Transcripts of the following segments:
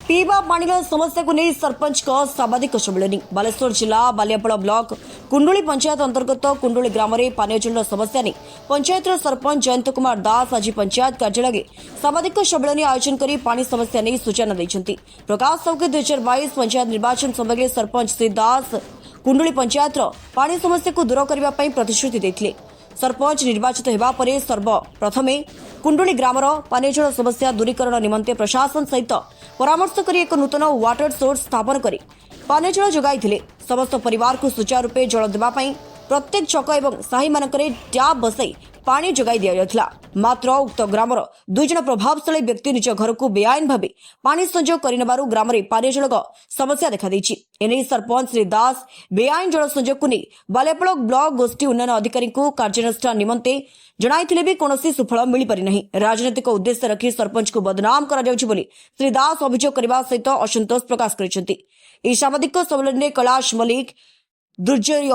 पीवा पानी समस्या को नहीं सरपंच का साम्बादिक सम्मेलन बालेश्वर जिला बालियापड़ा ब्लॉक कुंडुली पंचायत अंतर्गत कुंडुली ग्राम में पानी जल समस्या नहीं पंचायत सरपंच जयंत कुमार दास आज पंचायत कार्यालय साम्बादिक सम्मेलन आयोजन कर पानी समस्या नहीं सूचना देते प्रकाश साहू 2022 पंचायत निर्वाचन समय सरपंच श्री दास कुंडुली पंचायत पानी समस्या को दूर करने प्रतिश्रुति देते सरपंच निर्वाचित होगा पर सर्वप्रथमे कुंडुली ग्रामर पानी जल समस्या दूरीकरण निमंते प्रशासन सहित परामर्श कर एक नूतन वाटर सोर्स स्थापन कर पानी जल जगाई समस्त परिवार को सुचारूपे जल देवाई प्रत्येक छक और साही मानक ट्याप बसई पानी जगाई दि जाता मात्र उक्त ग्रामर दुई जन प्रभावशाली व्यक्ति निज घर को बेआईन भाव पानी संजोग कर ग्राम में पानी जल समस्या देखा एने सरपंच श्री दास बेआईन जल संजोग को नहीं बालेपड़ ब्लॉक गोष्ठी उन्नयन अधिकारी को कार्यानुष्ठान निमंते जनाइथिले भी कौनसी सुफल मिल पारि नहीं राजनैतिक उद्देश्य रखी सरपंच को बदनाम करा श्री दास अभियोग करने सहित असंतोष प्रकाश कर साम्बादिक सम्मेलन में कैलाश मल्लिक दुर्जय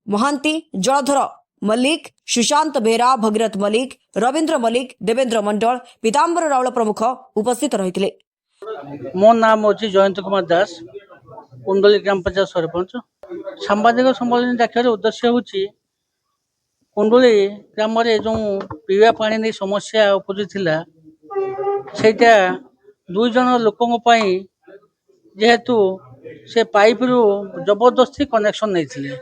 महांती जलधर मल्लिक सुशांत बेहरा भगीरथ मल्लिक रवींद्र मल्लिक देवेंद्र मंडल पीतांबर राउल प्रमुख उपस्थित रही। मो नाम हूँ जयंत कुमार दास कुंडली ग्राम पंचायत सरपंच सांबादिक सम्मेलन डाक्यर उद्देश्य हूँ कुंडली ग्राम में जो पीवा पानी नहीं समस्या उपजुला सेटा दुई जन लोकों जेहेतु से पाइप रु जबरदस्ती कनेक्शन नहीं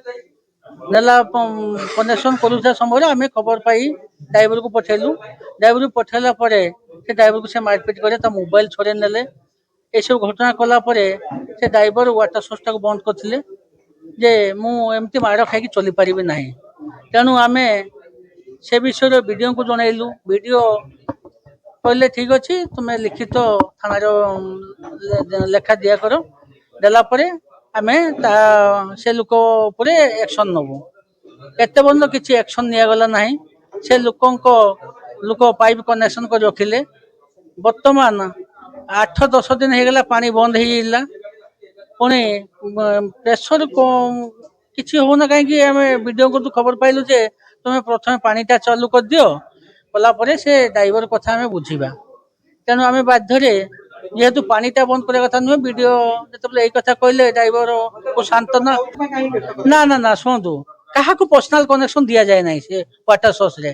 नेला कनेक्शन करुवा समय आम खबर पाई ड्राइवर को पठेलु ड्राइवर को पठेला से ड्राइवर को से मारपिट करे मोबाइल छड़े नेले ये सब घटना कलापर से ड्राइवर वाटर सोर्स टाक बंद करते जे मुझे माड़ खाई चली पारि ना तेणु आम से विषय वीडियो को जनइलु वीडियो कहले ठीक अच्छे तुम्हें लिखित थाना लेखा दिया कर देलापर आम से लोक एक्शन नबू एत बंद किसी एक्शन निगला ना से लोक पाइप कनेक्शन कर रखिले बर्तमान 8-10 दिन होगा पानी बंद हो पुणी प्रेसर किसी होना कहीं आम वीडियो को खबर पाइलु जे तुम्हें प्रथम पानीटा चालू कर दियो कलापर से ड्राइवर कथा आम बुझा तेणु आम बाध्य जेहेतु पानीटा बंद करने कथा नुहे वीडियो जो यही कथा कहले ड्राइवर को सांत्वना ना ना ना शुणु क्या पर्सनाल कनेक्शन दि जाए ना से वाटर सोर्स रे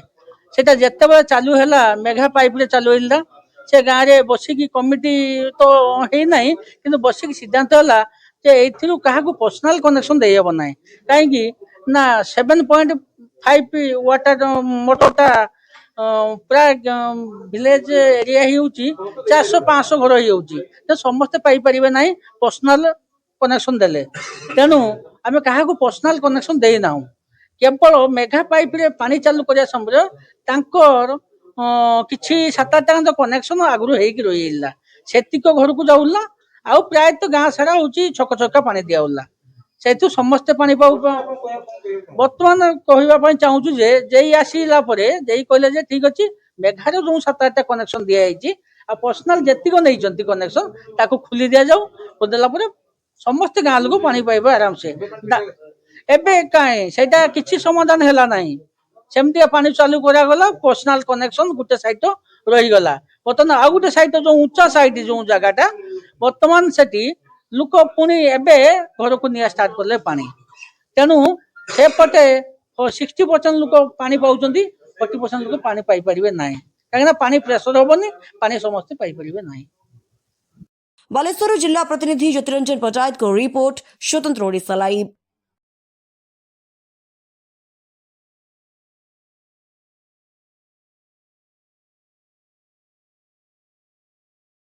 सेटा जिते बड़े चालू है मेघा पाइप रे चालू है से गाँव में बसिकी कमिटी तो है कि बसिकी सिद्धांत है क्या पर्सनाल कनेक्शन दे हम ना कहीं ना 7.5 वाटर मोटरटा प्राय विलेज एरिया ही 400-500 घर हो समस्ते पाइपर ना पर्सनाल कनेक्शन देले तेणु आम क्या पर्सनाल कनेक्शन देना केवल मेघा पाइप रे पानी चालू करने समय किसी 7-8 तो कनेक्शन आगु हो रही सेतिक घर को जाऊला आउ प्राय तो गाँ सारा हूँ छक छक्का पानी दिया से समस्ते पानी पाऊ बर्तमान कहवाई चाहूँ जे आसला कहले ठीक अच्छे मेघार जो 7-8 कनेक्शन दिखाई पर्सनाल जीक नहीं कनेक्शन ताको खुली दि जाऊ खोदेला समस्ते गाँ लोग पानी पाइबे आराम से एबे कहीं से किसी समाधान है ना सेमती पानी चालू करागला पर्सनाल कनेक्शन गोटे साइड रहीगला बर्तमान आउ गोटे साइड जो ऊंचा साइड जो जगटा बर्तमान से लोक पुणी एबे घर को निया स्टार्ट कले पानी तेणु सेपटे 60% लोक पानी पाँच 40% लोक पानी पाइपर ना कहीं पानी प्रेसर हेनी पानी समस्ते पाइपर ना। बालेश्वर जिला प्रतिनिधि ज्योतिरंजन पटायत को रिपोर्ट स्वतंत्र ओडिशा लाइव।